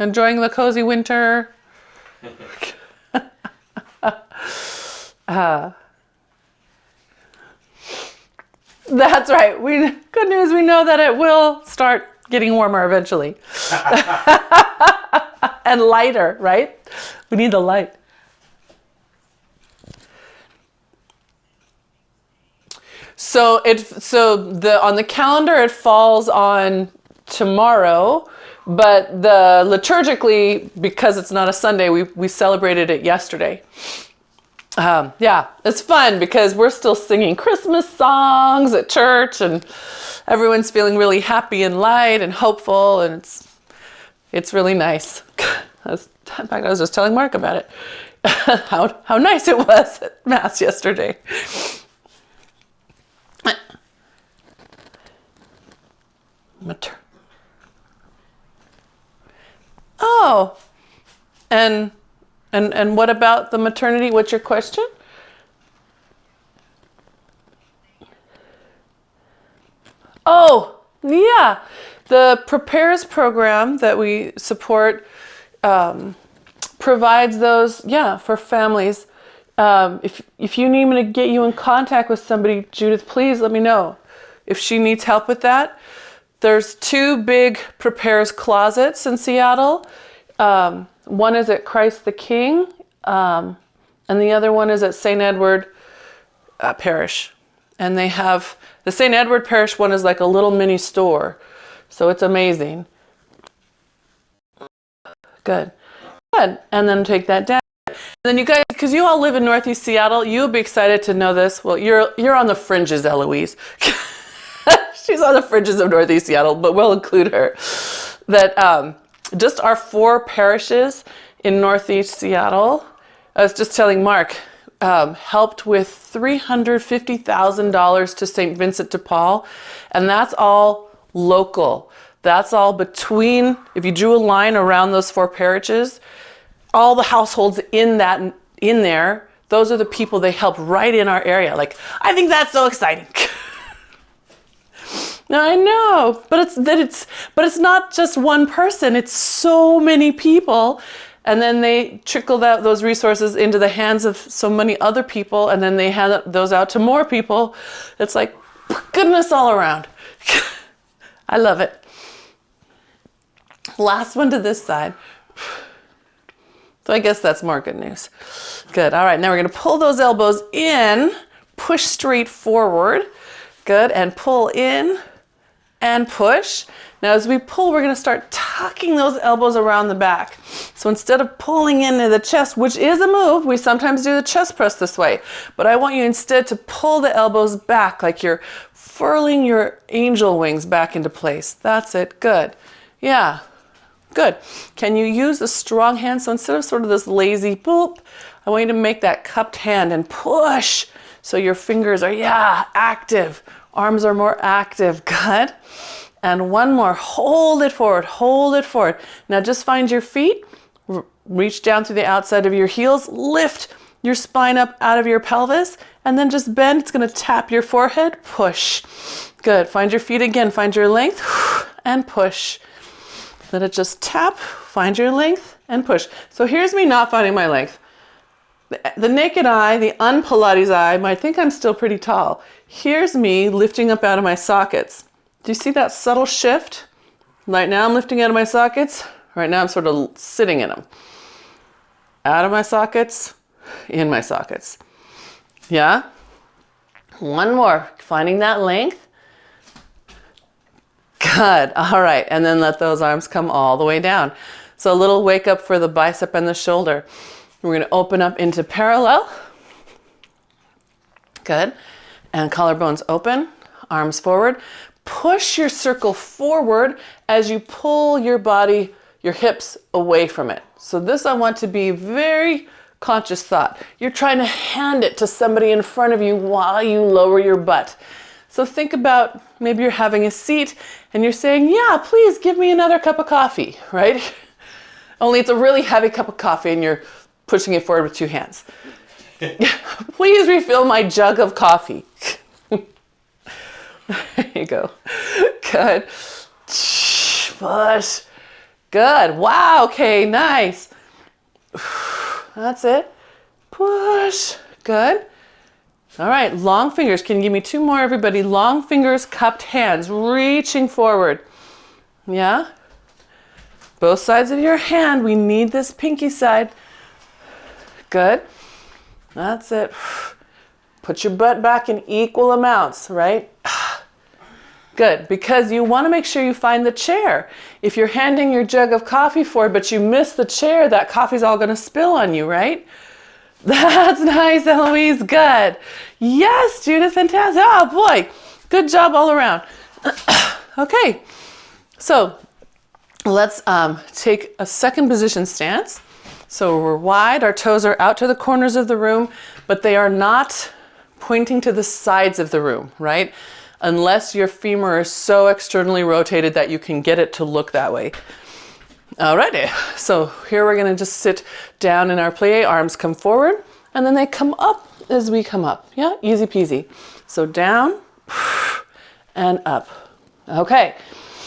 Enjoying the cozy winter? That's right. Good news, we know that it will start getting warmer eventually. And lighter, right? We need the light. So on the calendar it falls on tomorrow, but liturgically, because it's not a Sunday, we celebrated it yesterday. Yeah, it's fun because we're still singing Christmas songs at church, and everyone's feeling really happy and light and hopeful, and it's really nice. In fact, I was just telling Mark about it. How nice it was at Mass yesterday. Oh, and what about the maternity? What's your question? Oh, yeah. The Prepares program that we support provides those, for families. If you need me to get you in contact with somebody, Judith, please let me know if she needs help with that. There's 2 big Prepares closets in Seattle. One is at Christ the King, and the other one is at St. Edward Parish. And they have, the St. Edward Parish one is like a little mini store. So it's amazing. Good. And then take that down. And then you guys, because you all live in Northeast Seattle, you'll be excited to know this. Well, you're on the fringes, Eloise. She's on the fringes of Northeast Seattle, but we'll include her. That just our 4 parishes in Northeast Seattle, I was just telling Mark, helped with $350,000 to St. Vincent de Paul, and that's all local. That's all between, if you drew a line around those 4 parishes, all the households in there, those are the people they help right in our area. Like, I think that's so exciting. I know, but it's not just one person. It's so many people, and then they trickle those resources into the hands of so many other people, and then they hand those out to more people. It's like goodness all around. I love it. Last one to this side. So I guess that's more good news. Good. All right, now we're going to pull those elbows in, push straight forward. Good, and pull in and push. Now as we pull, we're going to start tucking those elbows around the back. So instead of pulling into the chest, which is a move, we sometimes do the chest press this way, but I want you instead to pull the elbows back like you're furling your angel wings back into place. That's it. Good. Yeah. Good. Can you use a strong hand? So instead of sort of this lazy boop, I want you to make that cupped hand and push. So your fingers are, active. Arms are more active. Good. And one more. Hold it forward. Hold it forward. Now just find your feet. Reach down through the outside of your heels. Lift your spine up out of your pelvis. And then just bend. It's going to tap your forehead. Push. Good. Find your feet again. Find your length. And push. Let it just tap. Find your length. And push. So here's me not finding my length. The naked eye, the un-Pilates eye, might think I'm still pretty tall. Here's me lifting up out of my sockets. Do you see that subtle shift? Right now I'm lifting out of my sockets. Right now I'm sort of sitting in them. Out of my sockets, in my sockets. Yeah? One more. Finding that length. Good. All right. And then let those arms come all the way down. So a little wake up for the bicep and the shoulder. We're going to open up into parallel. Good. And collarbones open, arms forward. Push your circle forward as you pull your body, your hips away from it. So this I want to be very conscious thought. You're trying to hand it to somebody in front of you while you lower your butt. So think about maybe you're having a seat and you're saying, yeah, please give me another cup of coffee, right? Only it's a really heavy cup of coffee and you're pushing it forward with 2 hands. Please refill my jug of coffee. There you go. Good. Push. Good. Wow, okay, nice. That's it. Push. Good. All right, long fingers. Can you give me two more, everybody? Long fingers, cupped hands, reaching forward. Yeah? Both sides of your hand. We need this pinky side. Good. That's it. Put your butt back in equal amounts, right? Good, because you want to make sure you find the chair. If you're handing your jug of coffee forward, but you miss the chair, that coffee's all going to spill on you, right? That's nice, Eloise. Good. Yes, Judith, fantastic. Oh, boy. Good job all around. Okay, so let's take a second position stance. So we're wide, our toes are out to the corners of the room, but they are not pointing to the sides of the room, right? Unless your femur is so externally rotated that you can get it to look that way. Alrighty, so here we're gonna just sit down in our plie, arms come forward, and then they come up as we come up. Yeah, easy peasy. So down and up. Okay,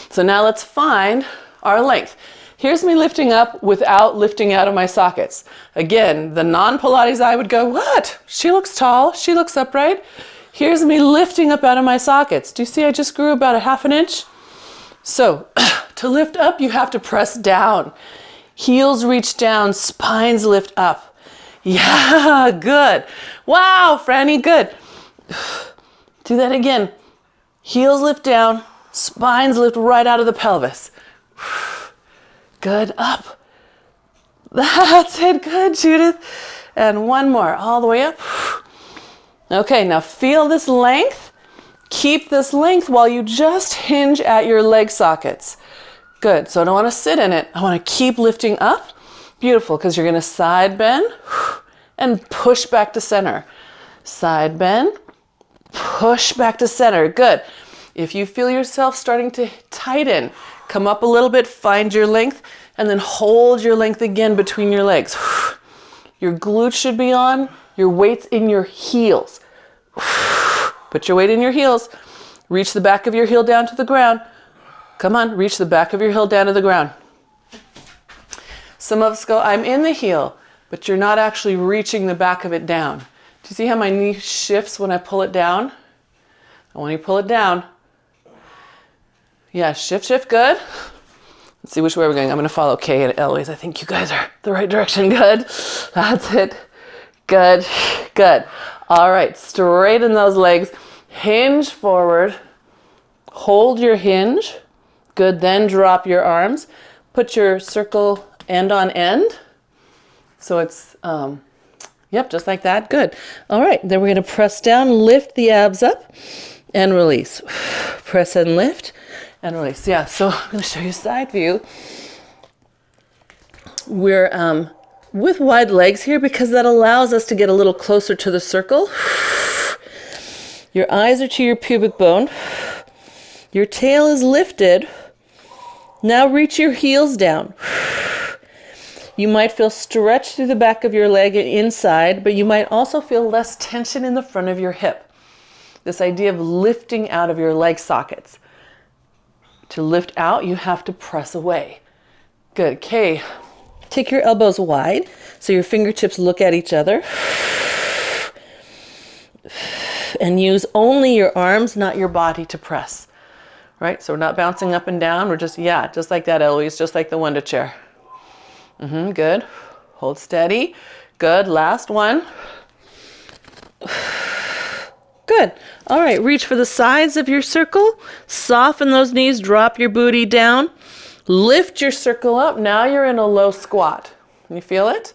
so now let's find our length. Here's me lifting up without lifting out of my sockets. Again, the non-Pilates eye would go, what? She looks tall, she looks upright. Here's me lifting up out of my sockets. Do you see I just grew about a half an inch? So to lift up, you have to press down. Heels reach down, spines lift up. Yeah, good. Wow, Franny, good. Do that again. Heels lift down, spines lift right out of the pelvis. Good, up. That's it, good, Judith. And one more, all the way up. Okay, now feel this length. Keep this length while you just hinge at your leg sockets. Good, so I don't want to sit in it. I want to keep lifting up. Beautiful, because you're going to side bend and push back to center. Side bend, push back to center. Good. If you feel yourself starting to tighten, come up a little bit, find your length, and then hold your length again between your legs. Your glutes should be on, your weight's in your heels. Put your weight in your heels. Reach the back of your heel down to the ground. Come on, reach the back of your heel down to the ground. Some of us go, I'm in the heel, but you're not actually reaching the back of it down. Do you see how my knee shifts when I pull it down? And when you pull it down, yeah, shift, good. Let's see which way we're going. I'm going to follow Kay and Eloise. I think you guys are the right direction. Good. That's it. Good. Good. All right. Straighten those legs. Hinge forward. Hold your hinge. Good. Then drop your arms. Put your circle end on end. So it's, yep, just like that. Good. All right. Then we're going to press down, lift the abs up, and release. Press and lift. And release. Yeah, so I'm going to show you side view. We're with wide legs here because that allows us to get a little closer to the circle. Your eyes are to your pubic bone. Your tail is lifted. Now reach your heels down. You might feel stretch through the back of your leg and inside, but you might also feel less tension in the front of your hip. This idea of lifting out of your leg sockets. To lift out, you have to press away. Good. Okay. Take your elbows wide so your fingertips look at each other. And use only your arms, not your body, to press. Right? So we're not bouncing up and down. We're just, yeah, just like that, Eloise, just like the Wonder Chair. Good. Hold steady. Good. Last one. Good. All right, reach for the sides of your circle. Soften those knees, drop your booty down. Lift your circle up. Now you're in a low squat. You feel it?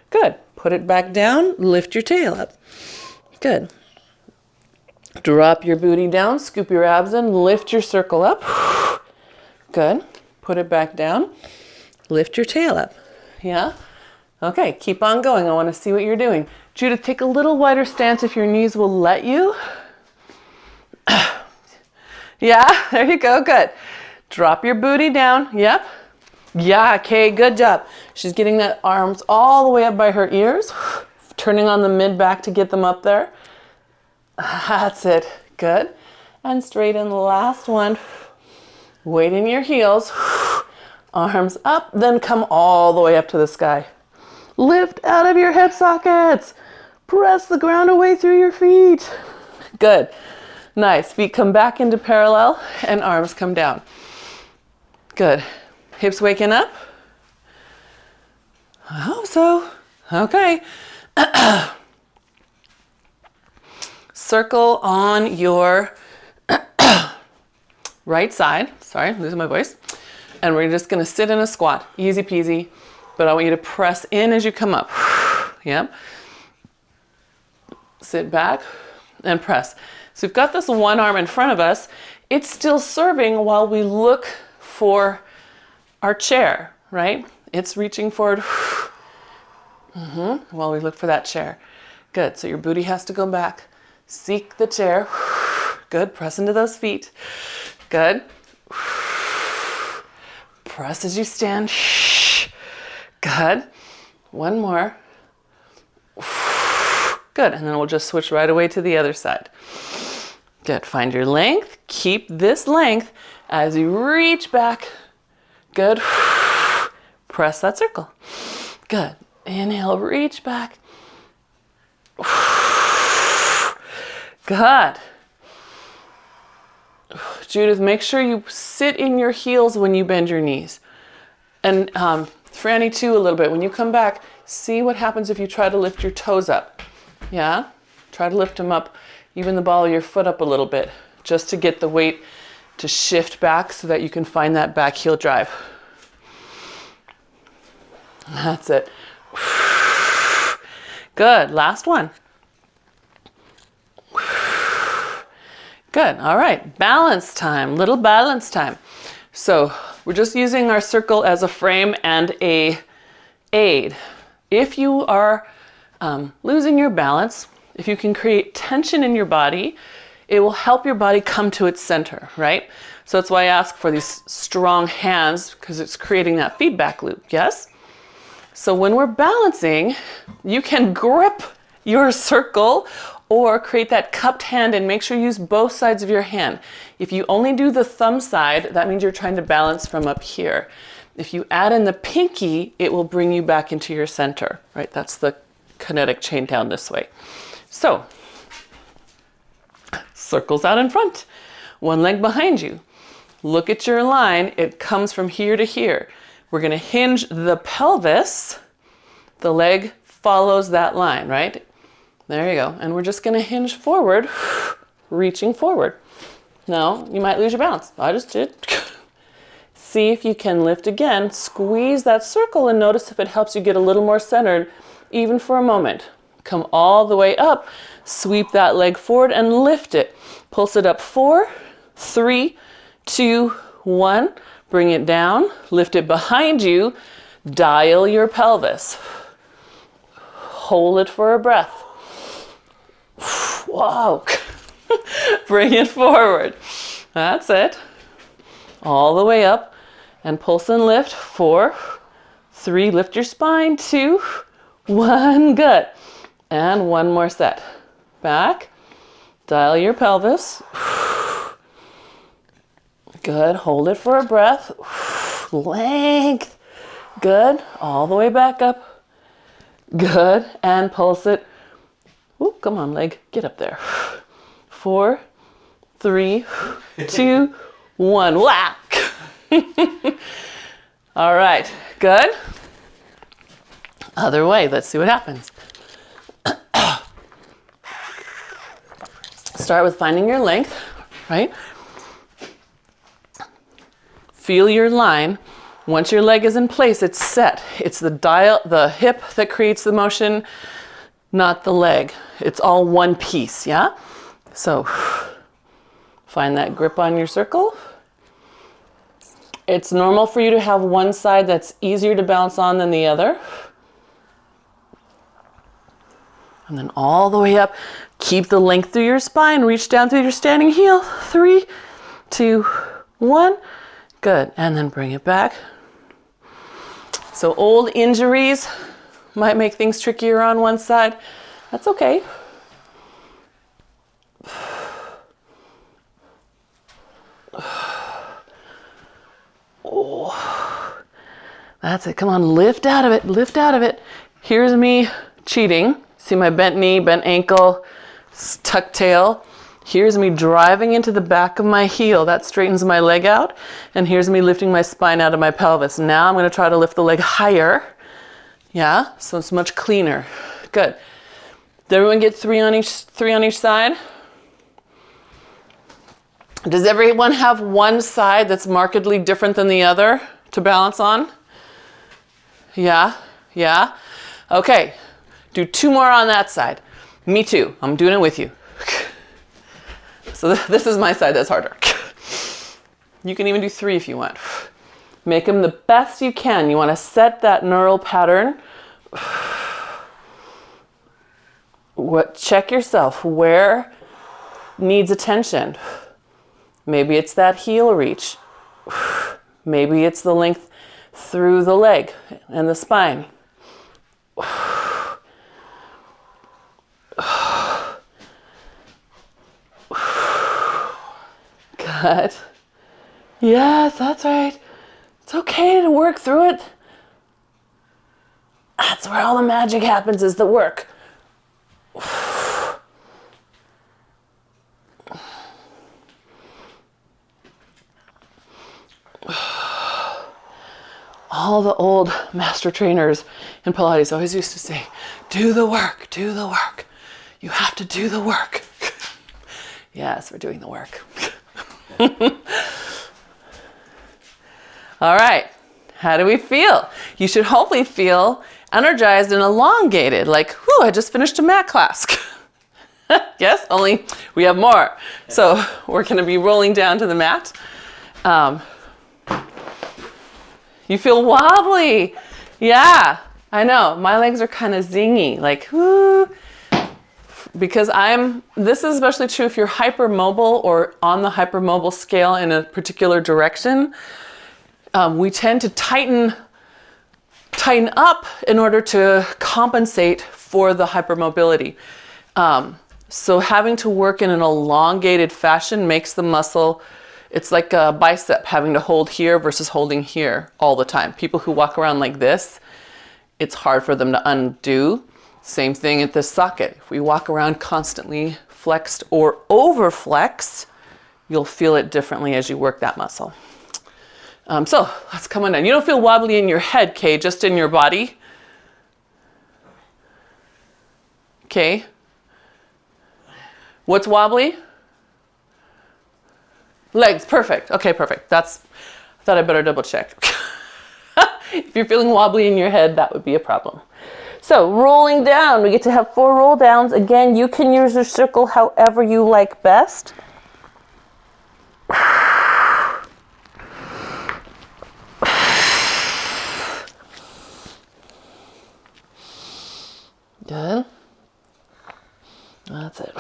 Good. Put it back down, lift your tail up. Good. Drop your booty down, scoop your abs in, lift your circle up. Good. Put it back down, lift your tail up. Yeah? Okay, keep on going. I want to see what you're doing. Judith, take a little wider stance if your knees will let you. Yeah, there you go, good. Drop your booty down, yep. Yeah, okay, good job. She's getting the arms all the way up by her ears, turning on the mid-back to get them up there. That's it, good. And straighten the last one. Weight in your heels. Arms up, then come all the way up to the sky. Lift out of your hip sockets. Press the ground away through your feet. Good. Nice. Feet come back into parallel and arms come down. Good. Hips waking up. I hope so. Okay. Circle on your right side. Sorry, I'm losing my voice. And we're just going to sit in a squat. Easy peasy. But I want you to press in as you come up. Yep. Sit back and press. So we've got this one arm in front of us. It's still serving while we look for our chair, right? It's reaching forward while we look for that chair. Good. So your booty has to go back. Seek the chair. Good. Press into those feet. Good. Press as you stand. Good. One more. Good. And then we'll just switch right away to the other side. Good. Find your length. Keep this length as you reach back. Good. Press that circle. Good. Inhale, reach back. Good. Judith, make sure you sit in your heels when you bend your knees. And Franny too, a little bit. When you come back, see what happens if you try to lift your toes up. Yeah? Try to lift them up, even the ball of your foot up a little bit, just to get the weight to shift back so that you can find that back heel drive. That's it. Good. Last one. Good. All right. Balance time. Little balance time. So we're just using our circle as a frame and a aid. If you are losing your balance, if you can create tension in your body, it will help your body come to its center, right? So that's why I ask for these strong hands, because it's creating that feedback loop. Yes? So when we're balancing, you can grip your circle or create that cupped hand and make sure you use both sides of your hand. If you only do the thumb side, that means you're trying to balance from up here. If you add in the pinky, it will bring you back into your center, right? That's the kinetic chain down this way. So, circles out in front, one leg behind you. Look at your line, it comes from here to here. We're gonna hinge the pelvis, the leg follows that line, right? There you go. And we're just gonna hinge forward, reaching forward. Now, you might lose your balance. I just did. See if you can lift again, squeeze that circle and notice if it helps you get a little more centered, even for a moment. Come all the way up, sweep that leg forward and lift it. Pulse it up 4, 3, 2, 1. Bring it down, lift it behind you, dial your pelvis. Hold it for a breath. Whoa. Bring it forward. That's it. All the way up and pulse and lift. 4, 3, lift your spine. 2, 1, good. And one more set. Back, dial your pelvis. Good, hold it for a breath. Length. Good, all the way back up. Good, and pulse it. Ooh, come on, leg, get up there. 4, 3, 2, 1, whack. All right, good. Other way, let's see what happens. Start with finding your length, right? Feel your line. Once your leg is in place, it's set. It's the hip that creates the motion, not the leg. It's all one piece, yeah? So find that grip on your circle. It's normal for you to have one side that's easier to balance on than the other. And then all the way up, keep the length through your spine, reach down through your standing heel. 3, 2, 1. Good, and then bring it back. So old injuries might make things trickier on one side. That's okay. Oh. That's it. Come on, lift out of it, lift out of it. Here's me cheating. See my bent knee, bent ankle, tucked tail. Here's me driving into the back of my heel. That straightens my leg out. And here's me lifting my spine out of my pelvis. Now I'm going to try to lift the leg higher. Yeah, so it's much cleaner. Good. Did everyone get three on each side? Does everyone have one side that's markedly different than the other to balance on? Yeah, yeah. Okay, do 2 more on that side. Me too, I'm doing it with you. So this is my side that's harder. You can even do 3 if you want. Make them the best you can. You want to set that neural pattern. Check yourself. Where needs attention? Maybe it's that heel reach. Maybe it's the length through the leg and the spine. Good. Yes, that's right. It's okay to work through it. That's where all the magic happens, is the work. All the old master trainers in Pilates always used to say, do the work, do the work. You have to do the work. Yes, we're doing the work. All right, how do we feel? You should hopefully feel energized and elongated, like, whew, I just finished a mat class. Yes, only we have more. So we're gonna be rolling down to the mat. You feel wobbly. Yeah, I know, my legs are kind of zingy, like, whoo. Because this is especially true if you're hypermobile or on the hypermobile scale in a particular direction. We tend to tighten up in order to compensate for the hypermobility. So having to work in an elongated fashion makes the muscle, it's like a bicep having to hold here versus holding here all the time. People who walk around like this, it's hard for them to undo. Same thing at this socket. If we walk around constantly flexed or over flexed, you'll feel it differently as you work that muscle. So let's come on down. You don't feel wobbly in your head, Kay, just in your body. Okay. What's wobbly? Legs, perfect. Okay, perfect. I thought I better double check. If you're feeling wobbly in your head, that would be a problem. So rolling down, we get to have 4 roll downs. Again, you can use your circle however you like best. Good. That's it.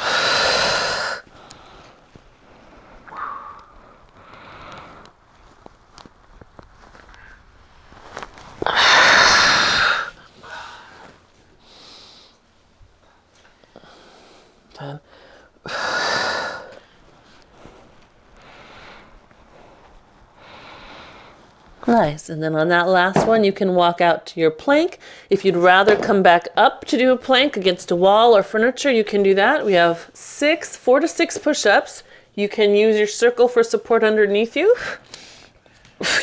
Good. Nice. And then on that last one, you can walk out to your plank. If you'd rather come back up to do a plank against a wall or furniture, you can do that. We have 4 to 6 push-ups. You can use your circle for support underneath you.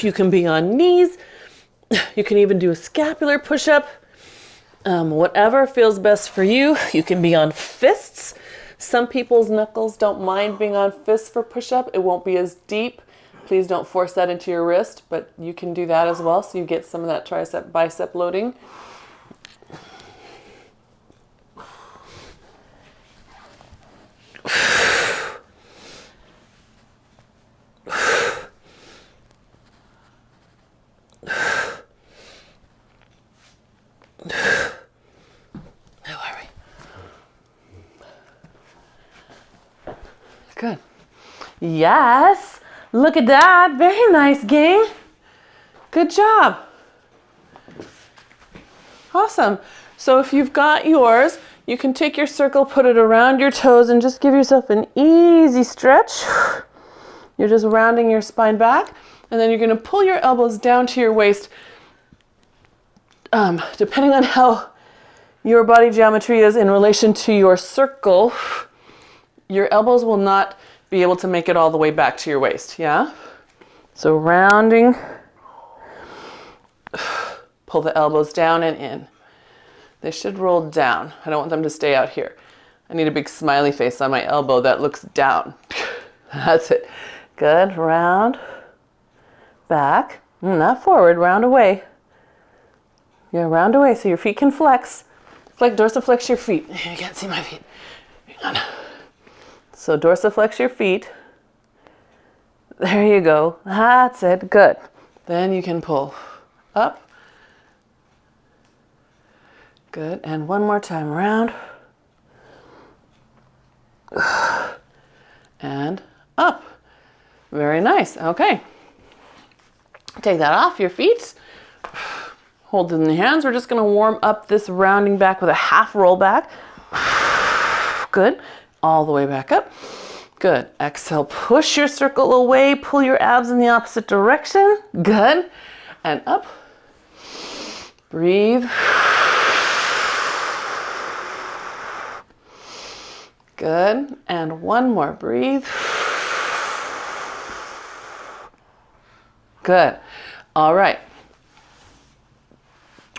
You can be on knees. You can even do a scapular push-up. Whatever feels best for you. You can be on fists. Some people's knuckles don't mind being on fists for push-up. It won't be as deep. Please don't force that into your wrist, but you can do that as well, so you get some of that tricep bicep loading. Good. Yes. Look at that. Very nice, gang. Good job. Awesome. So if you've got yours, you can take your circle, put it around your toes, and just give yourself an easy stretch. You're just rounding your spine back, and then you're going to pull your elbows down to your waist. depending on how your body geometry is in relation to your circle, your elbows will not be able to make it all the way back to your waist, yeah? So rounding, pull the elbows down and in. They should roll down. I don't want them to stay out here. I need a big smiley face on my elbow that looks down. That's it. Good, round, back, not forward, round away. Yeah, round away so your feet can flex. Dorsiflex your feet. You can't see my feet. Hang on. So dorsiflex your feet. There you go. That's it. Good. Then you can pull up. Good. And one more time. Round. And up. Very nice. Okay. Take that off your feet. Hold it in the hands. We're just going to warm up this rounding back with a half roll back. Good. All the way back up. Good. Exhale. Push your circle away. Pull your abs in the opposite direction. Good. And up. Breathe. Good. And one more. Breathe. Good. All right.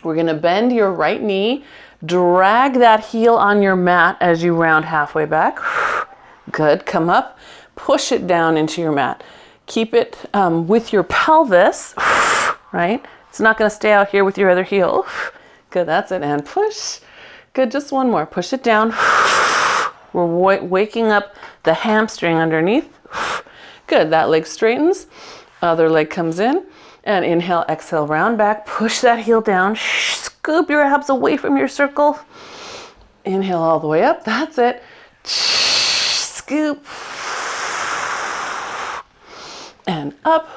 We're going to bend your right knee, drag that heel on your mat as you round halfway back. Good, come up, push it down into your mat. Keep it with your pelvis, right? It's not going to stay out here with your other heel. Good, that's it, and push. Good, just one more, push it down. We're waking up the hamstring underneath. Good, that leg straightens, other leg comes in. And inhale, exhale, round back, push that heel down, scoop your abs away from your circle. Inhale all the way up, that's it. Scoop. And up,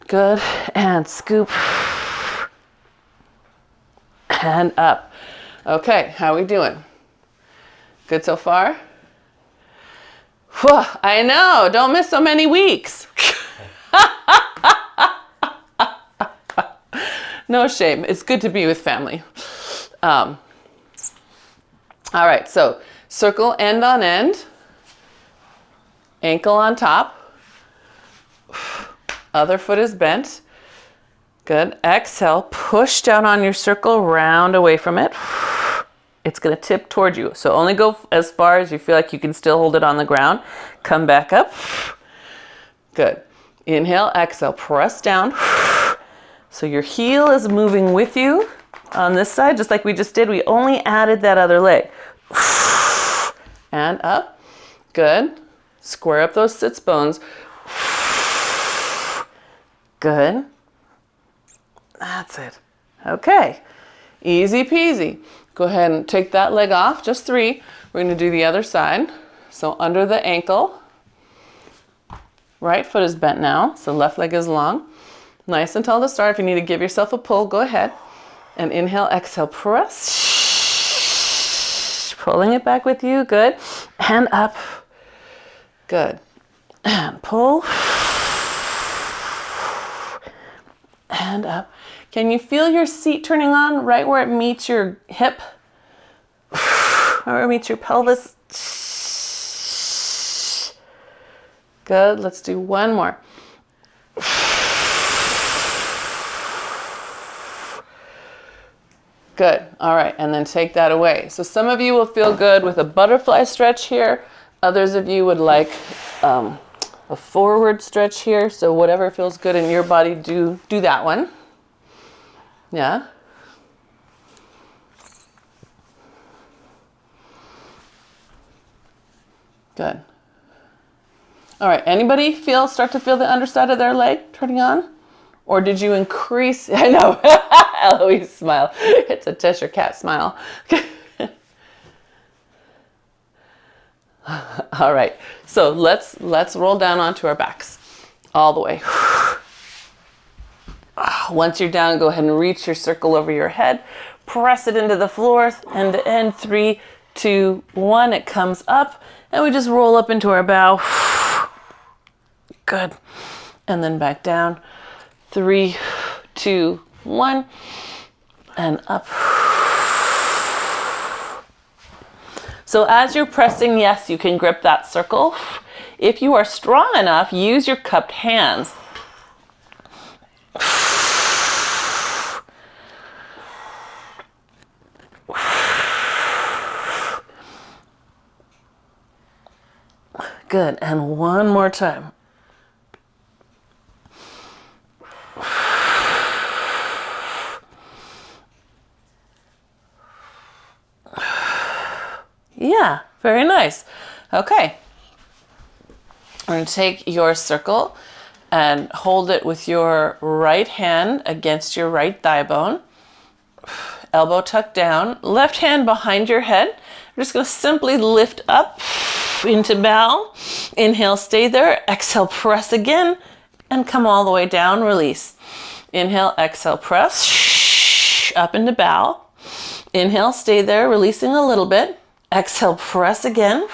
good, and scoop. And up. Okay, how are we doing? Good so far? Whew, I know, don't miss so many weeks. No shame. It's good to be with family. All right, so circle end on end, ankle on top, other foot is bent. Good. Exhale, push down on your circle, round away from it. It's going to tip towards you. So only go as far as you feel like you can still hold it on the ground. Come back up. Good. Inhale, exhale, press down. So your heel is moving with you on this side, just like we just did. We only added that other leg. And up. Good. Square up those sits bones. Good. That's it. Okay. Easy peasy. Go ahead and take that leg off, just 3. We're going to do the other side. So under the ankle. Right foot is bent now, so left leg is long. Nice and tall to start. If you need to give yourself a pull, go ahead. And inhale, exhale, press. Pulling it back with you. Good. And up. Good. And pull. And up. Can you feel your seat turning on right where it meets your hip? Right where it meets your pelvis? Good. Let's do one more. Good. All right. And then take that away. So some of you will feel good with a butterfly stretch here. Others of you would like a forward stretch here. So whatever feels good in your body, do that one. Yeah. Good. All right. Anybody start to feel the underside of their leg turning on? Or did you increase? I know. Eloise smile. It's a Cheshire cat smile. All right. So let's roll down onto our backs all the way. Once you're down, go ahead and reach your circle over your head. Press it into the floor. End to end. 3, 2, 1. It comes up. And we just roll up into our bow. Good. And then back down. 3, 2, 1. and up. So as you're pressing, yes, you can grip that circle. If you are strong enough, use your cupped hands. Good, and one more time. Yeah, very nice. Okay. We're going to take your circle and hold it with your right hand against your right thigh bone. Elbow tucked down. Left hand behind your head. We're just going to simply lift up into bow. Inhale, stay there. Exhale, press again. And come all the way down, release. Inhale, exhale, press. Up into bow. Inhale, stay there, releasing a little bit. Exhale, press again.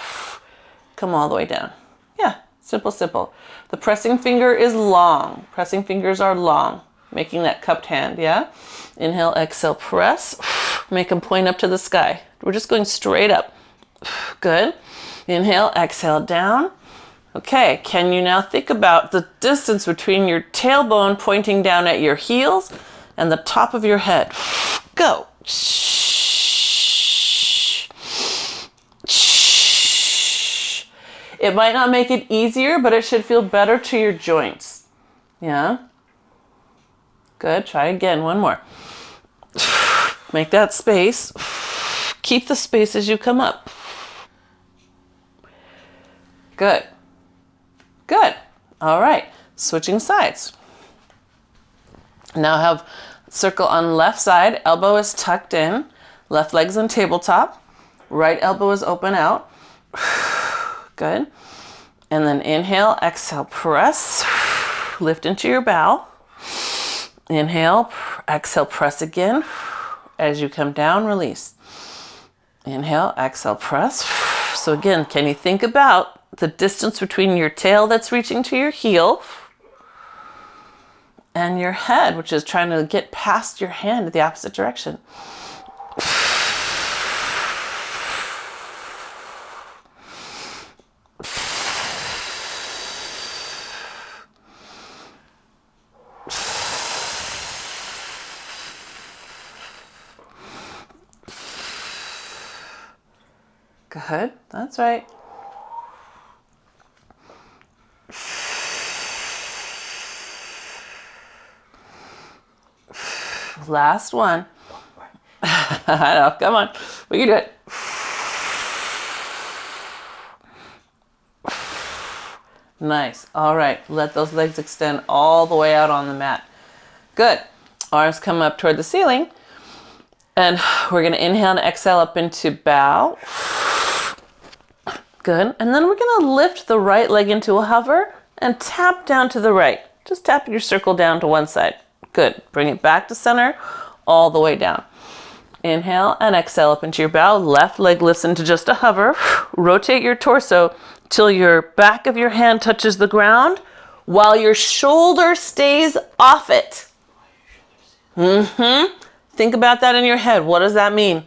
Come all the way down. Yeah, simple, simple. The pressing finger is long. Pressing fingers are long, making that cupped hand, yeah? Inhale, exhale, press. Make them point up to the sky. We're just going straight up. Good. Inhale, exhale, down. Okay, can you now think about the distance between your tailbone pointing down at your heels and the top of your head? Go. It might not make it easier, but it should feel better to your joints. Yeah? Good. Try again. One more. Make that space. Keep the space as you come up. Good. Good. All right. Switching sides. Now have circle on left side. Elbow is tucked in. Left leg's on tabletop. Right elbow is open out. Good. And then inhale, exhale, press. Lift into your bow. Inhale, exhale, press again. As you come down, release. Inhale, exhale, press. So again, can you think about the distance between your tail that's reaching to your heel and your head, which is trying to get past your hand in the opposite direction? Good. That's right. Last one. I know. Come on. We can do it. Nice. All right. Let those legs extend all the way out on the mat. Good. Arms come up toward the ceiling. And we're going to inhale and exhale up into bow. Good. And then we're going to lift the right leg into a hover and tap down to the right. Just tap your circle down to one side. Good. Bring it back to center, all the way down. Inhale and exhale up into your bow. Left leg lifts into just a hover. Rotate your torso till your back of your hand touches the ground while your shoulder stays off it. Think about that in your head. What does that mean?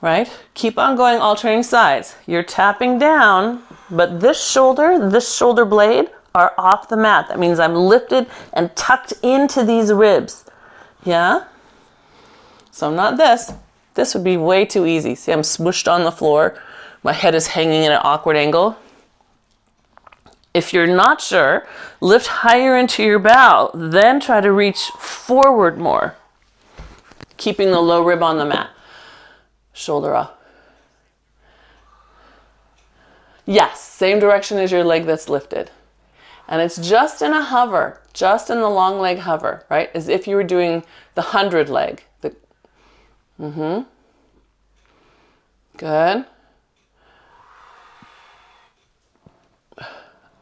Right? Keep on going, alternating sides. You're tapping down, but this shoulder blade are off the mat. That means I'm lifted and tucked into these ribs. Yeah? So I'm not this. This would be way too easy. See, I'm smushed on the floor. My head is hanging in an awkward angle. If you're not sure, lift higher into your bow, then try to reach forward more, keeping the low rib on the mat. Shoulder off. Yes, same direction as your leg that's lifted. And it's just in a hover, just in the long leg hover, right? As if you were doing the 100 leg. Good.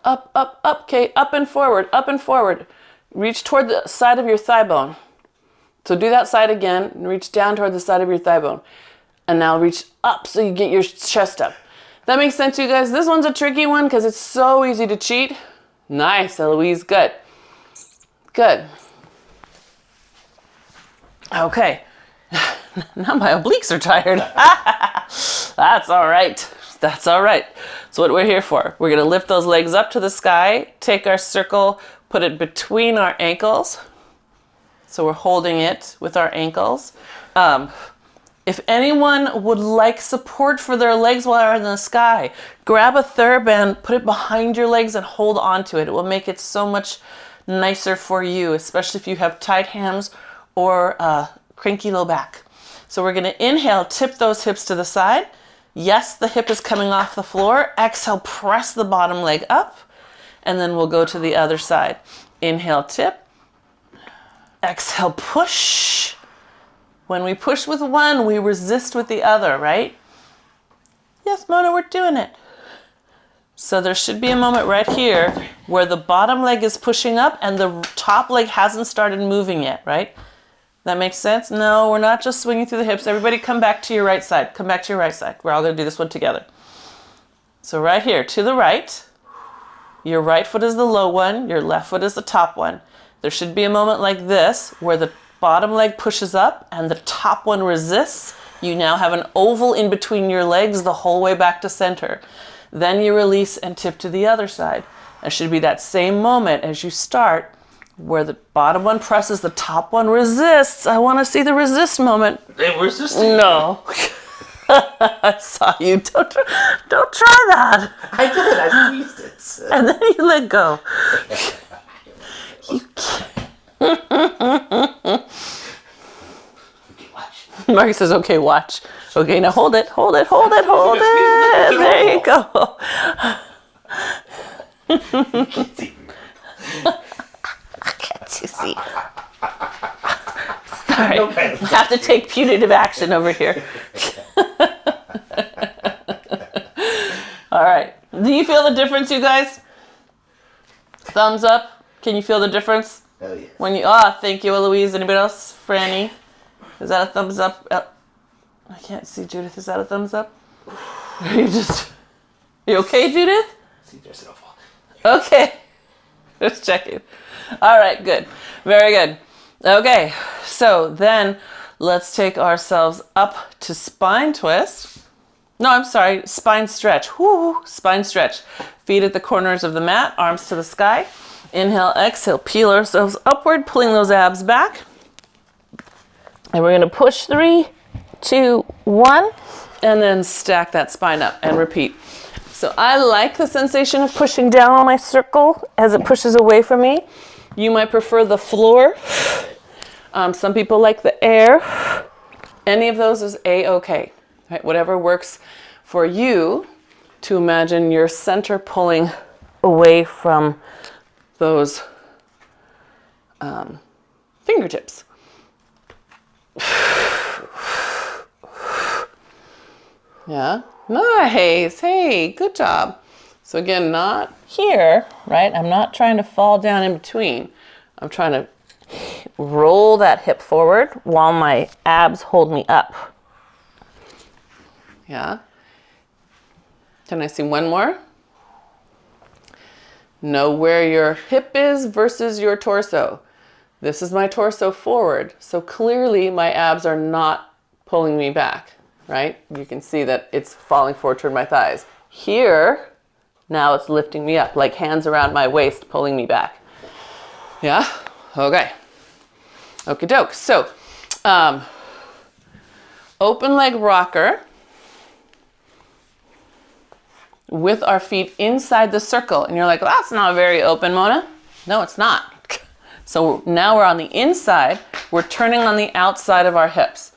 Up, up, up, Kate, up and forward, up and forward. Reach toward the side of your thigh bone. So do that side again and reach down toward the side of your thigh bone. And now reach up so you get your chest up. That makes sense, you guys? This one's a tricky one because it's so easy to cheat. Nice, Eloise, good. Good. Okay, Now my obliques are tired. That's all right. That's all right. That's what we're here for. We're going to lift those legs up to the sky, take our circle, put it between our ankles. So we're holding it with our ankles. If anyone would like support for their legs while they're in the sky, grab a TheraBand, put it behind your legs and hold on to it. It will make it so much nicer for you, especially if you have tight hams or cranky low back. So we're going to inhale, tip those hips to the side. Yes, the hip is coming off the floor. Exhale, press the bottom leg up, and then we'll go to the other side. Inhale, tip. Exhale, push. When we push with one, we resist with the other, right? Yes, Mona, we're doing it. So there should be a moment right here where the bottom leg is pushing up and the top leg hasn't started moving yet, right? That makes sense? No, we're not just swinging through the hips. Everybody come back to your right side. Come back to your right side. We're all going to do this one together. So right here, to the right. Your right foot is the low one. Your left foot is the top one. There should be a moment like this where the bottom leg pushes up and the top one resists. You now have an oval in between your legs the whole way back to center. Then you release and tip to the other side. It should be that same moment as you start where the bottom one presses, the top one resists. I want to see the resist moment. They resisting. No. I saw you. Don't try that. I did. I squeezed it. And then you let go. You can't. Mark says, okay, watch. Okay, now hold it, hold it, hold it, hold it. There you go. Can't you see? Sorry, I have to take punitive action over here. All right. Do you feel the difference, you guys? Thumbs up. Can you feel the difference? Oh, yeah. When you thank you, Eloise. Anybody else? Franny? Is that a thumbs up? I can't see, Judith. Is that a thumbs up? Are you okay, Judith? See, there's no fall. Okay. Just checking. All right, good. Very good. Okay, so then let's take ourselves up to spine twist. No, I'm sorry, spine stretch. Woo, spine stretch. Feet at the corners of the mat, arms to the sky. Inhale, exhale, peel ourselves upward, pulling those abs back. And we're going to push 3, 2, 1, and then stack that spine up and repeat. So I like the sensation of pushing down on my circle as it pushes away from me. You might prefer the floor. Some people like the air. Any of those is A-okay. Right? Whatever works for you to imagine your center pulling away from those fingertips. Yeah, nice. Hey, good job. So again, not here, right? I'm not trying to fall down in between. I'm trying to roll that hip forward while my abs hold me up. Yeah. Can I see one more? Know where your hip is versus your torso. This is my torso forward. So clearly my abs are not pulling me back, right? You can see that it's falling forward toward my thighs. Here, now it's lifting me up, like hands around my waist, pulling me back. Yeah? Okay. Okie doke. So, open leg rocker with our feet inside the circle. And you're like, well, that's not very open, Mona. No, it's not. So now we're on the inside. We're turning on the outside of our hips.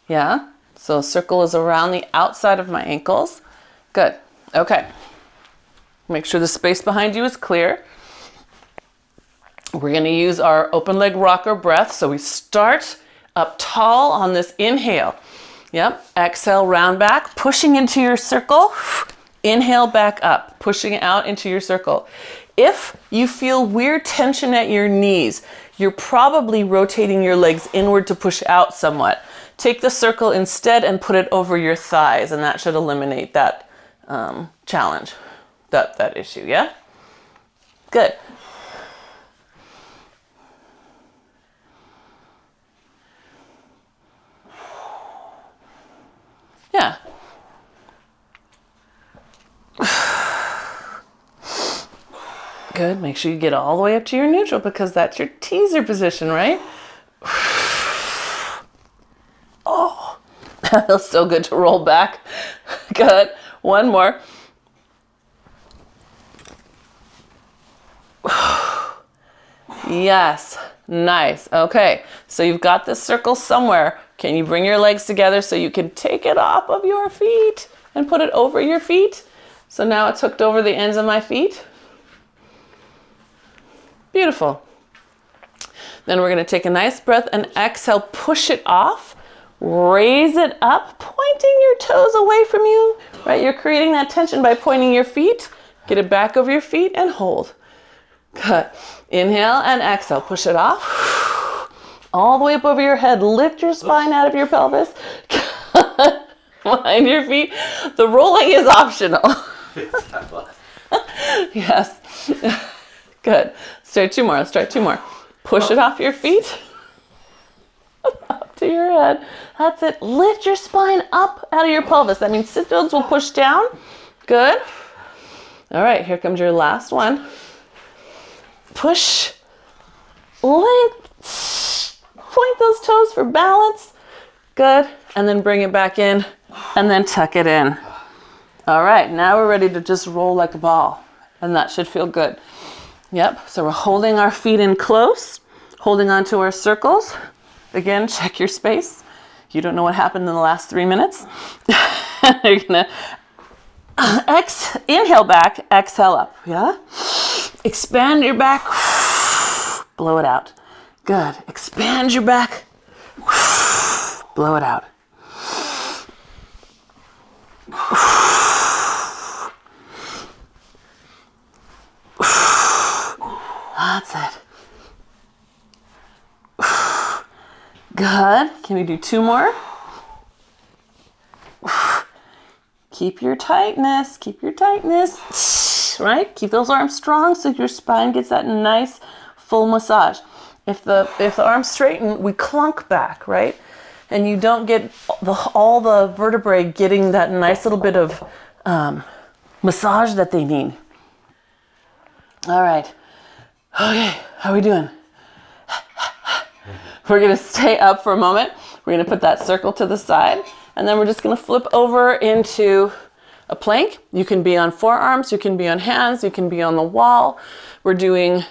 Yeah? So circle is around the outside of my ankles. Good. Okay. Make sure the space behind you is clear. We're going to use our open leg rocker breath. So we start up tall on this inhale. Yep. Exhale, round back, pushing into your circle. Inhale back up, pushing out into your circle. If you feel weird tension at your knees, you're probably rotating your legs inward to push out somewhat. Take the circle instead and put it over your thighs, and that should eliminate that challenge, that issue, yeah? Good. Yeah. Good. Make sure you get all the way up to your neutral because that's your teaser position, right? Oh, that feels so good to roll back. Good. One more. Yes. Nice. Okay. So you've got this circle somewhere. Can you bring your legs together so you can take it off of your feet and put it over your feet? So now it's hooked over the ends of my feet. Beautiful. Then we're going to take a nice breath and exhale, push it off, raise it up, pointing your toes away from you, right? You're creating that tension by pointing your feet. Get it back over your feet and hold. Good. Inhale and exhale, push it off. All the way up over your head. Lift your spine out of your pelvis. Behind your feet. The rolling is optional. Yes. Good. Let's try two more. Let's try two more. Push it off your feet. Up to your head. That's it. Lift your spine up out of your pelvis. That means sit bones will push down. Good. All right. Here comes your last one. Push. Length. Point those toes for balance. Good. And then bring it back in. And then tuck it in. All right. Now we're ready to just roll like a ball. And that should feel good. Yep, so we're holding our feet in close, holding on to our circles. Again, check your space. You don't know what happened in the last 3 minutes. You're gonna inhale back, exhale up, yeah? Expand your back, blow it out. Good, expand your back, blow it out. That's it. Good. Can we do two more? Keep your tightness. Keep your tightness. Right? Keep those arms strong so your spine gets that nice full massage. If the arms straighten, we clunk back, right? And you don't get all the vertebrae getting that nice little bit of massage that they need. All right. Okay, how are we doing? We're gonna stay up for a moment. We're gonna put that circle to the side, and then we're just gonna flip over into a plank. You can be on forearms, you can be on hands, you can be on the wall. We're doing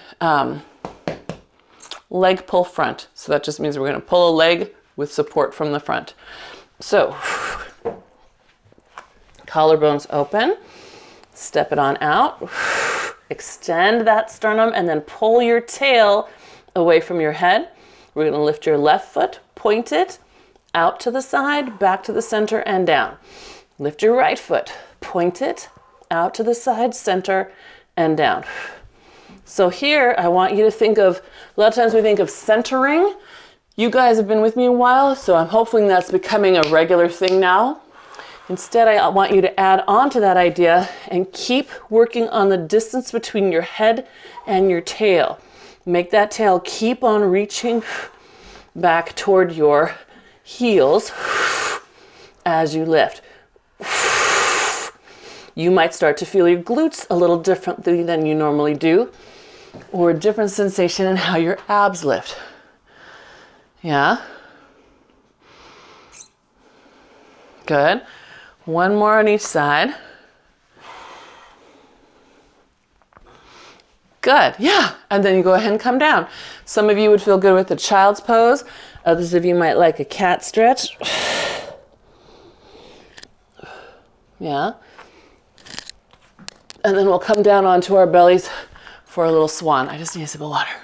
leg pull front. So that just means we're gonna pull a leg with support from the front. So, collarbones open, step it on out. Extend that sternum and then pull your tail away from your head. We're going to lift your left foot, point it out to the side, back to the center, and down. Lift your right foot, point it out to the side, center, and down. So here, I want you to think of, a lot of times we think of centering. You guys have been with me a while, so I'm hoping that's becoming a regular thing now. Instead, I want you to add on to that idea and keep working on the distance between your head and your tail. Make that tail keep on reaching back toward your heels as you lift. You might start to feel your glutes a little differently than you normally do, or a different sensation in how your abs lift. Yeah? Good. One more on each side. Good, yeah. And then you go ahead and come down. Some of you would feel good with the child's pose. Others of you might like a cat stretch. Yeah. And then we'll come down onto our bellies for a little swan. I just need a sip of water.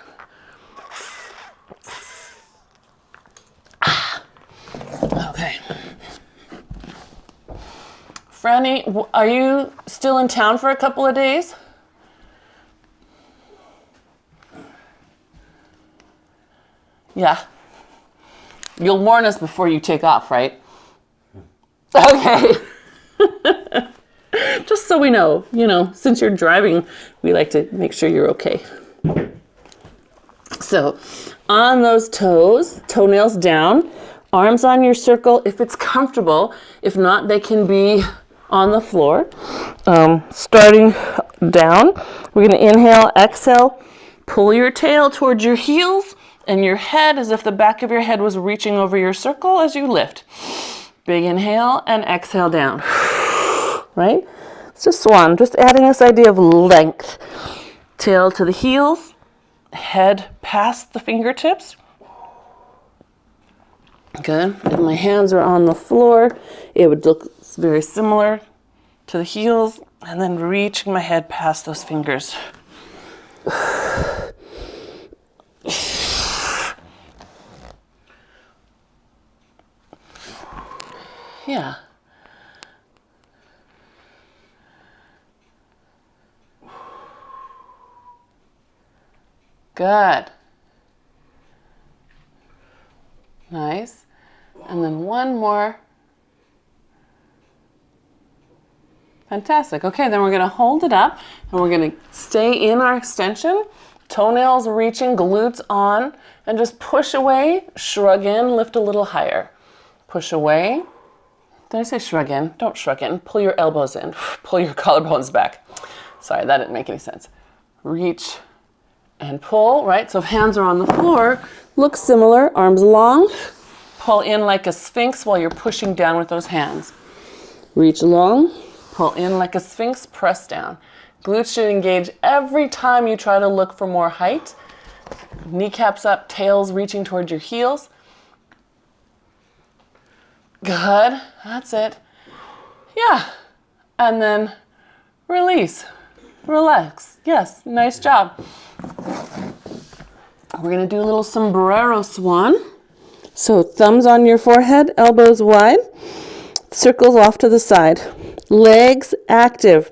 Okay. Franny, are you still in town for a couple of days? Yeah. You'll warn us before you take off, right? Okay. Just so we know, since you're driving, we like to make sure you're okay. So, on those toes, toenails down, Arms on your circle if it's comfortable. If not, they can be on the floor. Starting down, we're going to inhale, exhale, pull your tail towards your heels and your head as if the back of your head was reaching over your circle as you lift. Big inhale and exhale down. Right? It's just swan, just adding this idea of length. Tail to the heels, head past the fingertips. Good. If my hands are on the floor, it would look very similar to the heels, and then reaching my head past those fingers. Yeah. Good. Nice. And then one more. Fantastic. Okay, then we're going to hold it up and we're going to stay in our extension. Toenails reaching, glutes on, and just push away, shrug in, lift a little higher. Push away. Did I say shrug in? Don't shrug in. Pull your elbows in. Pull your collarbones back. Sorry, that didn't make any sense. Reach and pull, right? So if hands are on the floor, look similar, arms long. Pull in like a sphinx while you're pushing down with those hands. Reach long, pull in like a sphinx, press down. Glutes should engage every time you try to look for more height. Kneecaps up, tails reaching towards your heels. Good, that's it. Yeah, and then release, relax. Yes, nice job. We're gonna do a little sombrero swan. So thumbs on your forehead, elbows wide, circles off to the side. Legs active.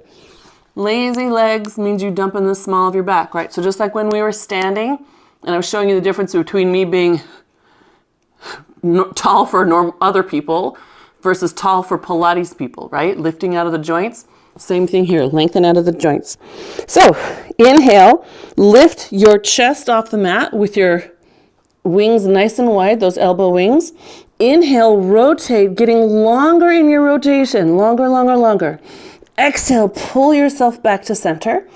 Lazy legs means you dump in the small of your back, right? So just like when we were standing, and I was showing you the difference between me being tall for other people versus tall for Pilates people, right? Lifting out of the joints. Same thing here, lengthen out of the joints. So inhale, lift your chest off the mat with your wings nice and wide, those elbow wings. Inhale, rotate, getting longer in your rotation. Longer, longer, longer. Exhale, pull yourself back to center.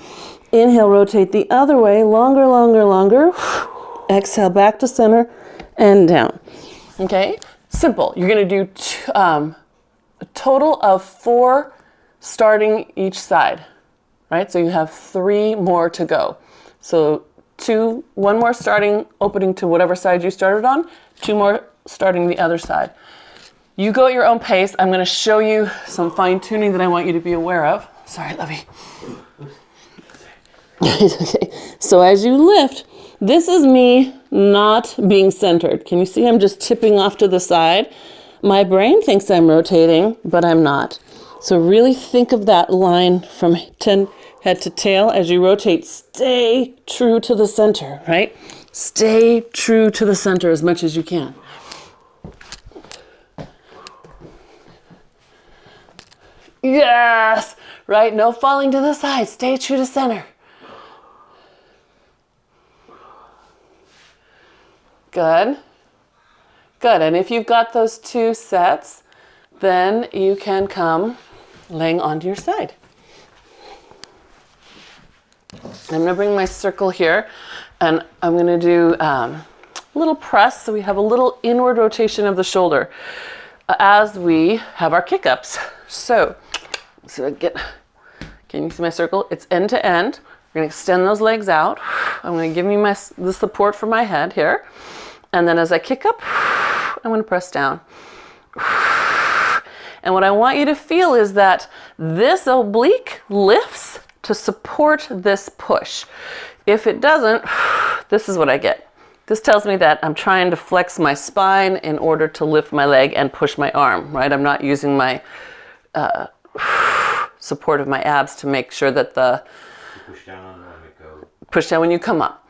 Inhale, rotate the other way. Longer, longer, longer. Exhale, back to center and down. Okay? Simple. You're going to do a total of 4 starting each side. Right? So you have 3 more to go. So 1 more starting, opening to whatever side you started on, 2 more starting the other side. You go at your own pace. I'm going to show you some fine tuning that I want you to be aware of. Sorry, Lovey. Okay. So as you lift, this is me not being centered. Can you see I'm just tipping off to the side? My brain thinks I'm rotating, but I'm not. So really think of that line from head to tail as you rotate. Stay true to the center, right? Stay true to the center as much as you can. Yes, right? No falling to the side. Stay true to center. Good. Good. And if you've got those 2 sets, then you can come laying onto your side. I'm going to bring my circle here, and I'm going to do a little press, so we have a little inward rotation of the shoulder as we have our kick-ups. So can you see my circle? It's end to end. We're going to extend those legs out. I'm going to give me the support for my head here. And then as I kick up, I'm going to press down. And what I want you to feel is that this oblique lifts to support this push. If it doesn't, this is what I get. This tells me that I'm trying to flex my spine in order to lift my leg and push my arm, right? I'm not using my support of my abs to make sure that the push down when you come up.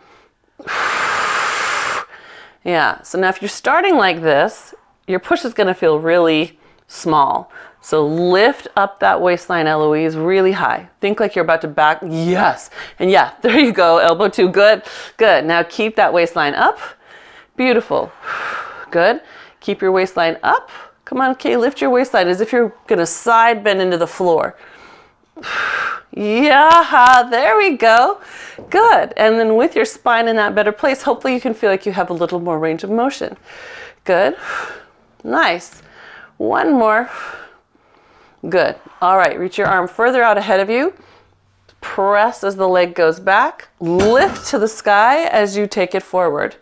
Yeah, so now if you're starting like this, your push is going to feel really small. So lift up that waistline, Eloise, really high. Think like you're about to back. Yes. And yeah, there you go. Elbow 2. Good. Good. Now keep that waistline up. Beautiful. Good. Keep your waistline up. Come on, Kay, lift your waistline as if you're gonna side bend into the floor. Yeah, there we go. Good. And then with your spine in that better place, hopefully you can feel like you have a little more range of motion. Good. Nice. One more. Good. All right, reach your arm further out ahead of you. Press as the leg goes back. Lift to the sky as you take it forward.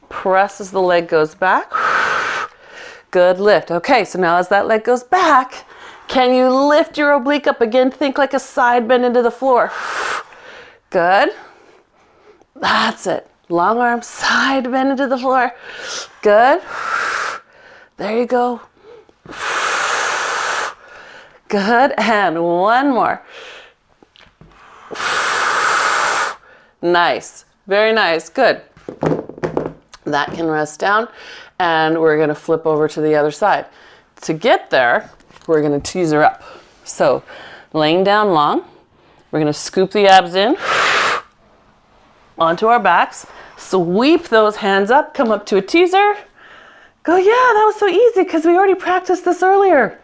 Press as the leg goes back. Good, lift. Okay, so now as that leg goes back, can you lift your oblique up again? Think like a side bend into the floor. Good. That's it. Long arm, side bend into the floor. Good. There you go. Good, and one more. Nice, very nice, good. That can rest down, and we're gonna flip over to the other side. To get there, we're gonna teaser up. So, laying down long, we're gonna scoop the abs in, onto our backs, sweep those hands up, come up to a teaser. Go, yeah, that was so easy because we already practiced this earlier.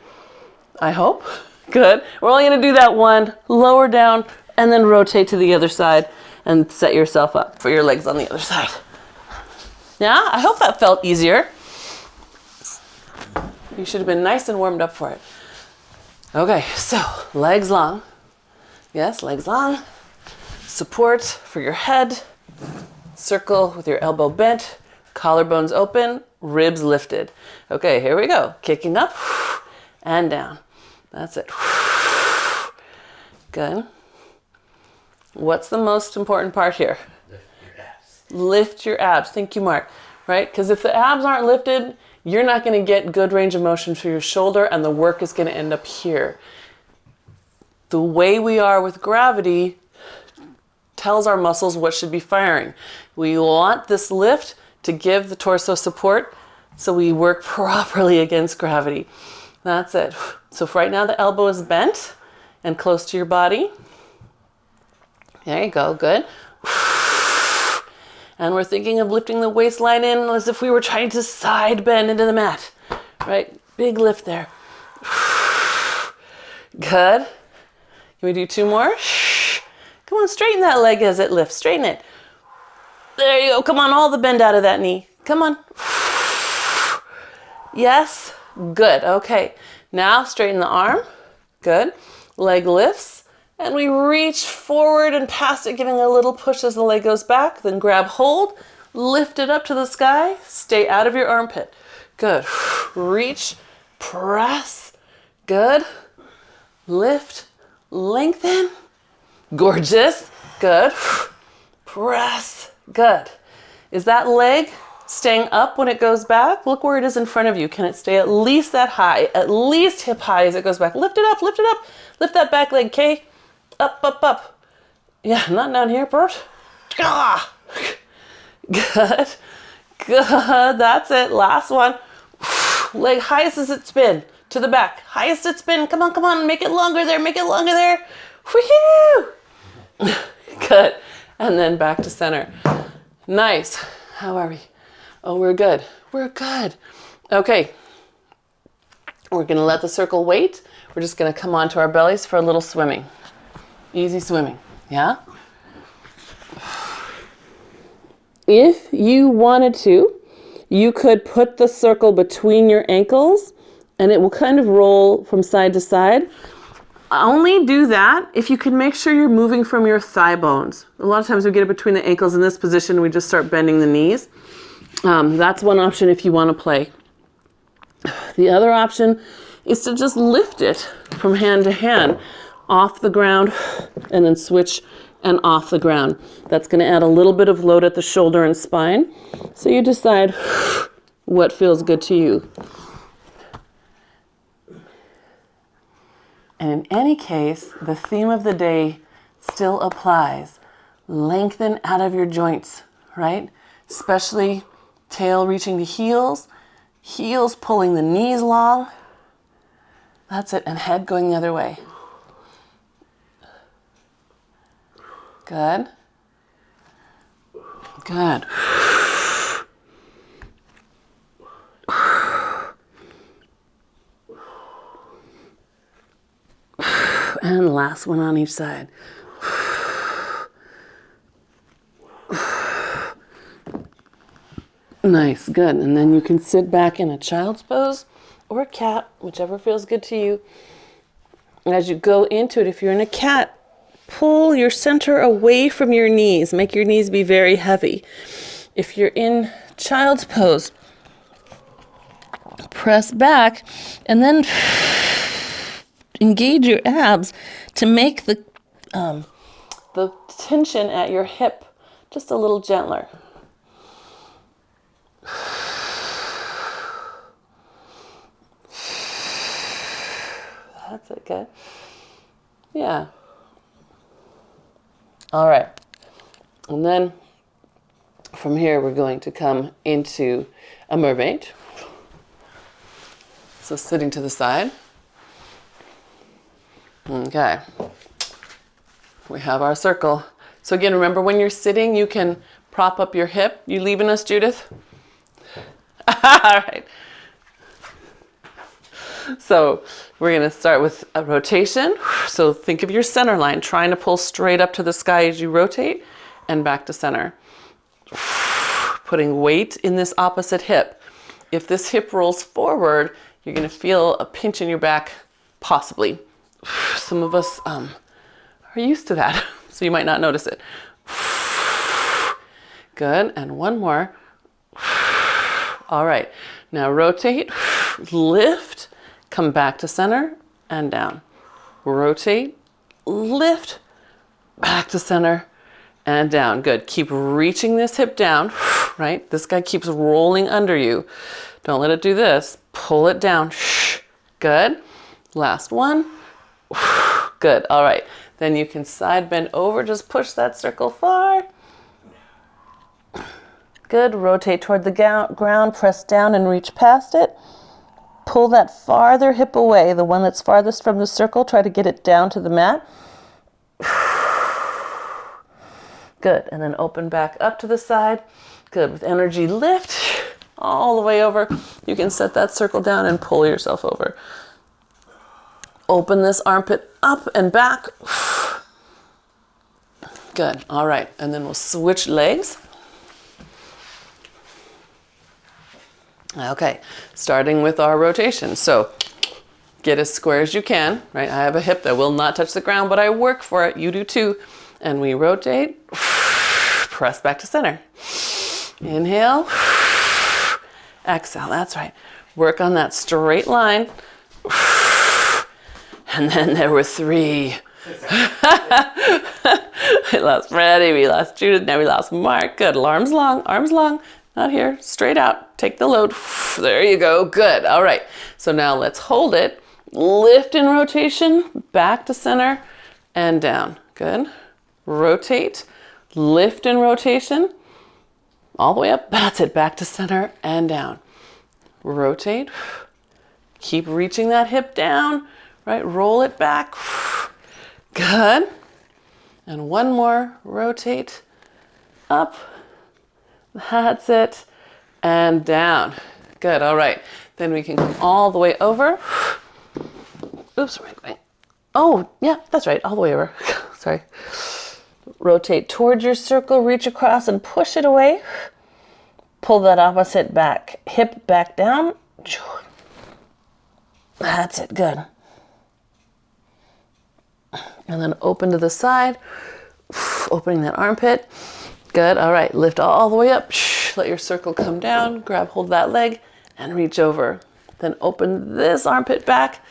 I hope. Good. We're only gonna do that one, lower down, and then rotate to the other side and set yourself up for your legs on the other side. Yeah, I hope that felt easier. You should have been nice and warmed up for it. Okay, so legs long. Yes, legs long. Support for your head. Circle with your elbow bent, collarbones open, ribs lifted. Okay, here we go. Kicking up and down. That's it. Good. What's the most important part here? Lift your abs. Lift your abs. Thank you, Mark. Right? Because if the abs aren't lifted, you're not going to get good range of motion for your shoulder, and the work is going to end up here. The way we are with gravity tells our muscles what should be firing. We want this lift to give the torso support so we work properly against gravity. That's it. So for right now, the elbow is bent and close to your body. There you go, good. And we're thinking of lifting the waistline in as if we were trying to side bend into the mat, right? Big lift there. Good. Can we do two more? Come on, straighten that leg as it lifts. Straighten it. There you go. Come on, all the bend out of that knee. Come on. Yes. Good. Okay. Now straighten the arm. Good. Leg lifts. And we reach forward and past it, giving a little push as the leg goes back. Then grab hold. Lift it up to the sky. Stay out of your armpit. Good. Reach. Press. Good. Lift. Lengthen. Gorgeous. Good. Press. Good. Is that leg staying up when it goes back? Look where it is in front of you. Can it stay at least that high? At least hip high as it goes back. Lift it up, lift it up. Lift that back leg, Kay. Up, up, up. Yeah, not down here, Bert. Ah. Good. Good. That's it. Last one. Leg highest as it's been. To the back. Highest it's been. Come on, come on. Make it longer there. Make it longer there. Woohoo! Good. And then back to center. Nice. How are we? Oh, we're good. We're good. Okay. We're going to let the circle wait. We're just going to come onto our bellies for a little swimming. Easy swimming. Yeah? If you wanted to, you could put the circle between your ankles and it will kind of roll from side to side. Only do that if you can make sure you're moving from your thigh bones. A lot of times we get it between the ankles in this position, we just start bending the knees. That's one option if you want to play. The other option is to just lift it from hand to hand, off the ground, and then switch and off the ground. That's going to add a little bit of load at the shoulder and spine. So you decide what feels good to you. And in any case, the theme of the day still applies. Lengthen out of your joints, right? Especially tail reaching to heels, heels pulling the knees long. That's it, and head going the other way. Good. Good. And last one on each side. Nice, good. And then you can sit back in a child's pose or a cat, whichever feels good to you. And as you go into it, if you're in a cat, pull your center away from your knees. Make your knees be very heavy. If you're in child's pose, press back and then engage your abs to make the tension at your hip just a little gentler. That's it, good. Yeah. All right. And then from here, we're going to come into a mermaid. So sitting to the side. Okay. We have our circle. So again, remember when you're sitting, you can prop up your hip. You leaving us, Judith? All right. So we're going to start with a rotation. So think of your center line, trying to pull straight up to the sky as you rotate and back to center. Putting weight in this opposite hip. If this hip rolls forward, you're going to feel a pinch in your back, possibly. Some of us are used to that, so you might not notice it. Good, and one more. All right, now rotate, lift, come back to center and down. Rotate, lift, back to center and down. Good. Keep reaching this hip down, right? This guy keeps rolling under you. Don't let it do this. Pull it down. Good. Last one. Good. All right. Then you can side bend over. Just push that circle far. Good. Rotate toward the ground. Press down and reach past it. Pull that farther hip away, the one that's farthest from the circle. Try to get it down to the mat. Good. And then open back up to the side. Good. With energy, lift all the way over. You can set that circle down and pull yourself over. Open this armpit up and back. Good. All right. And then we'll switch legs. Okay, starting with our rotation. So get as square as you can, right? I have a hip that will not touch the ground, but I work for it. You do too. And we rotate, press back to center. Inhale, exhale, that's right. Work on that straight line. And then there were 3. We lost Freddie, we lost Judith, now we lost Mark. Good, arms long, not here, straight out. Take the load. There you go. Good. All right. So now let's hold it. Lift in rotation, back to center and down. Good. Rotate, lift in rotation, all the way up. That's it. Back to center and down. Rotate. Keep reaching that hip down, right? Roll it back. Good. And one more. Rotate up. That's it. And down. Good. All right. Then we can come all the way over. Oops. Oh, yeah, that's right. All the way over. Sorry. Rotate towards your circle. Reach across and push it away. Pull that opposite back. Hip back down. That's it. Good. And then open to the side. Opening that armpit. Good. All right. Lift all the way up. Let your circle come down. Grab hold of that leg and reach over. Then open this armpit back.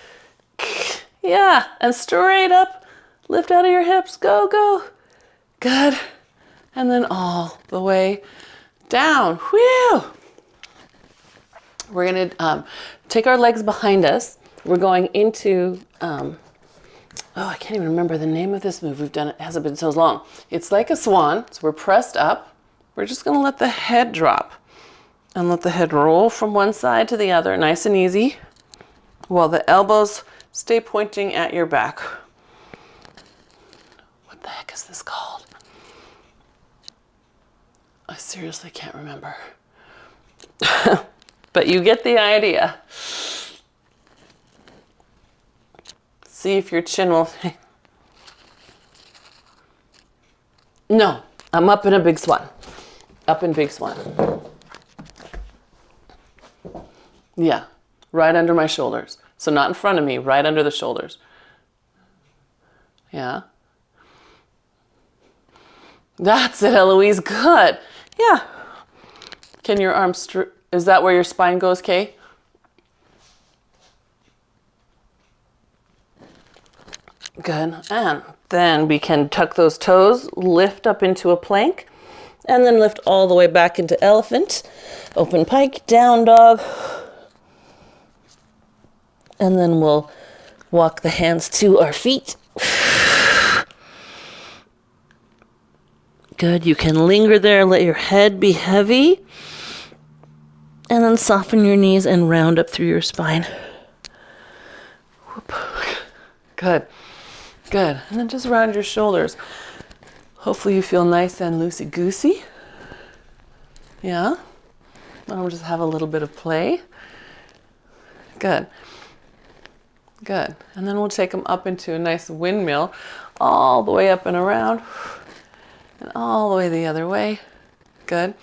Yeah. And straight up. Lift out of your hips. Go, go. Good. And then all the way down. Whew. We're going to take our legs behind us. We're going into, I can't even remember the name of this move. We've done it. It hasn't been so long. It's like a swan. So we're pressed up. We're just going to let the head drop and let the head roll from one side to the other, nice and easy, while the elbows stay pointing at your back. What the heck is this called? I seriously can't remember. But you get the idea. See if your chin will No, I'm up in a big swan. Up in big swan. Yeah, right under my shoulders. So not in front of me, right under the shoulders. Yeah. That's it, Eloise. Good. Yeah. Can your arms, is that where your spine goes, Kay? Good. And then we can tuck those toes, lift up into a plank, and then lift all the way back into elephant. Open pike, down dog. And then we'll walk the hands to our feet. Good. You can linger there, let your head be heavy. And then soften your knees and round up through your spine. Whoop. Good. Good. And then just round your shoulders. Hopefully you feel nice and loosey-goosey. Yeah. I'll just have a little bit of play. Good. Good. And then we'll take them up into a nice windmill, all the way up and around, and all the way the other way. Good.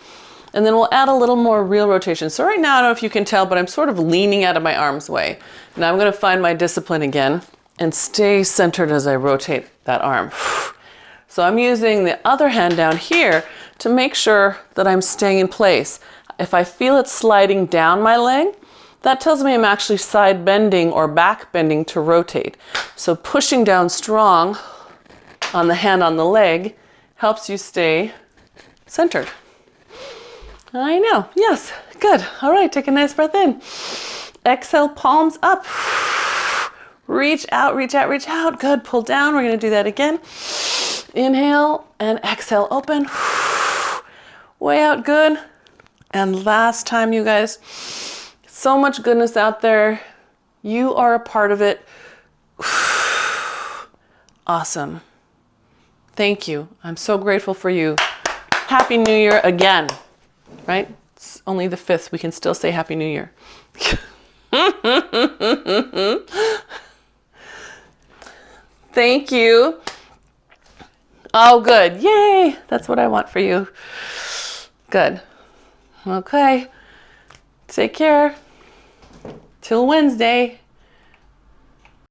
And then we'll add a little more real rotation. So right now, I don't know if you can tell, but I'm sort of leaning out of my arm's way. Now I'm going to find my discipline again and stay centered as I rotate that arm. So I'm using the other hand down here to make sure that I'm staying in place. If I feel it sliding down my leg, that tells me I'm actually side bending or back bending to rotate. So pushing down strong on the hand on the leg helps you stay centered. I know, yes, good. All right, take a nice breath in. Exhale, palms up. Reach out, reach out, reach out. Good, pull down. We're gonna do that again. Inhale and exhale, open. Way out, good. And last time, you guys. So much goodness out there. You are a part of it. Awesome. Thank you. I'm so grateful for you. Happy New Year again. Right? It's only the 5th. We can still say Happy New Year. Thank you. Oh, good. Yay. That's what I want for you. Good. Okay. Take care. Till Wednesday.